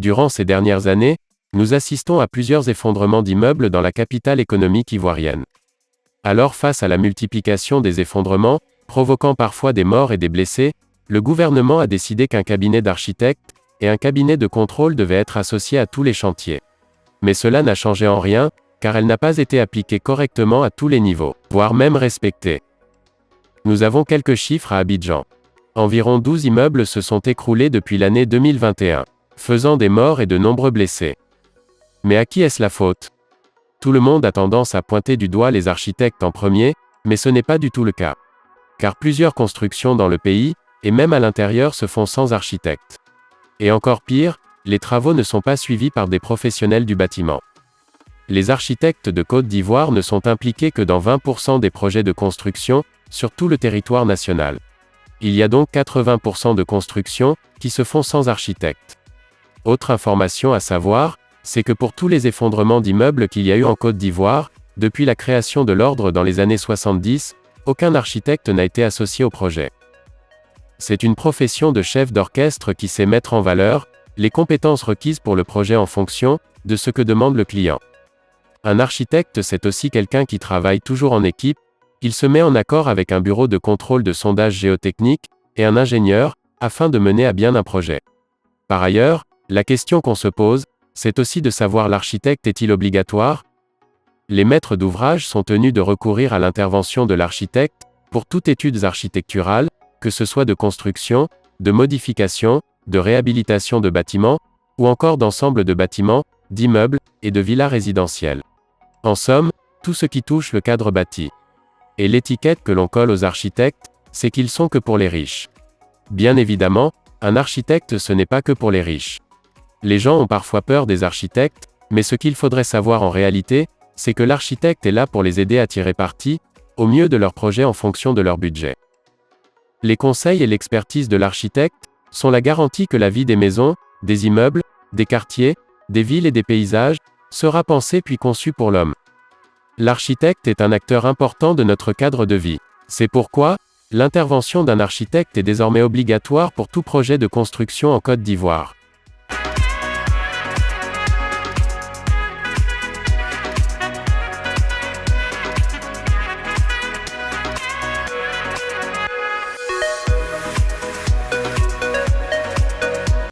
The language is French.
Durant ces dernières années, nous assistons à plusieurs effondrements d'immeubles dans la capitale économique ivoirienne. Alors face à la multiplication des effondrements, provoquant parfois des morts et des blessés, le gouvernement a décidé qu'un cabinet d'architectes et un cabinet de contrôle devaient être associés à tous les chantiers. Mais cela n'a changé en rien, car elle n'a pas été appliquée correctement à tous les niveaux, voire même respectée. Nous avons quelques chiffres à Abidjan. Environ 12 immeubles se sont écroulés depuis l'année 2021, faisant des morts et de nombreux blessés. Mais à qui est-ce la faute? Tout le monde a tendance à pointer du doigt les architectes en premier, mais ce n'est pas du tout le cas. Car plusieurs constructions dans le pays, et même à l'intérieur, se font sans architecte. Et encore pire, les travaux ne sont pas suivis par des professionnels du bâtiment. Les architectes de Côte d'Ivoire ne sont impliqués que dans 20% des projets de construction, sur tout le territoire national. Il y a donc 80% de constructions, qui se font sans architecte. Autre information à savoir, c'est que pour tous les effondrements d'immeubles qu'il y a eu en Côte d'Ivoire, depuis la création de l'ordre dans les années 70, aucun architecte n'a été associé au projet. C'est une profession de chef d'orchestre qui sait mettre en valeur les compétences requises pour le projet en fonction de ce que demande le client. Un architecte, c'est aussi quelqu'un qui travaille toujours en équipe, il se met en accord avec un bureau de contrôle de sondage géotechnique et un ingénieur, afin de mener à bien un projet. Par ailleurs, la question qu'on se pose, c'est aussi de savoir l'architecte est-il obligatoire? Les maîtres d'ouvrage sont tenus de recourir à l'intervention de l'architecte pour toute étude architecturale, que ce soit de construction, de modification, de réhabilitation de bâtiments, ou encore d'ensemble de bâtiments, d'immeubles et de villas résidentielles. En somme, tout ce qui touche le cadre bâti. Et l'étiquette que l'on colle aux architectes, c'est qu'ils sont que pour les riches. Bien évidemment, un architecte ce n'est pas que pour les riches. Les gens ont parfois peur des architectes, mais ce qu'il faudrait savoir en réalité, c'est que l'architecte est là pour les aider à tirer parti, au mieux de leur projet en fonction de leur budget. Les conseils et l'expertise de l'architecte sont la garantie que la vie des maisons, des immeubles, des quartiers, des villes et des paysages, sera pensée puis conçue pour l'homme. L'architecte est un acteur important de notre cadre de vie. C'est pourquoi, l'intervention d'un architecte est désormais obligatoire pour tout projet de construction en Côte d'Ivoire.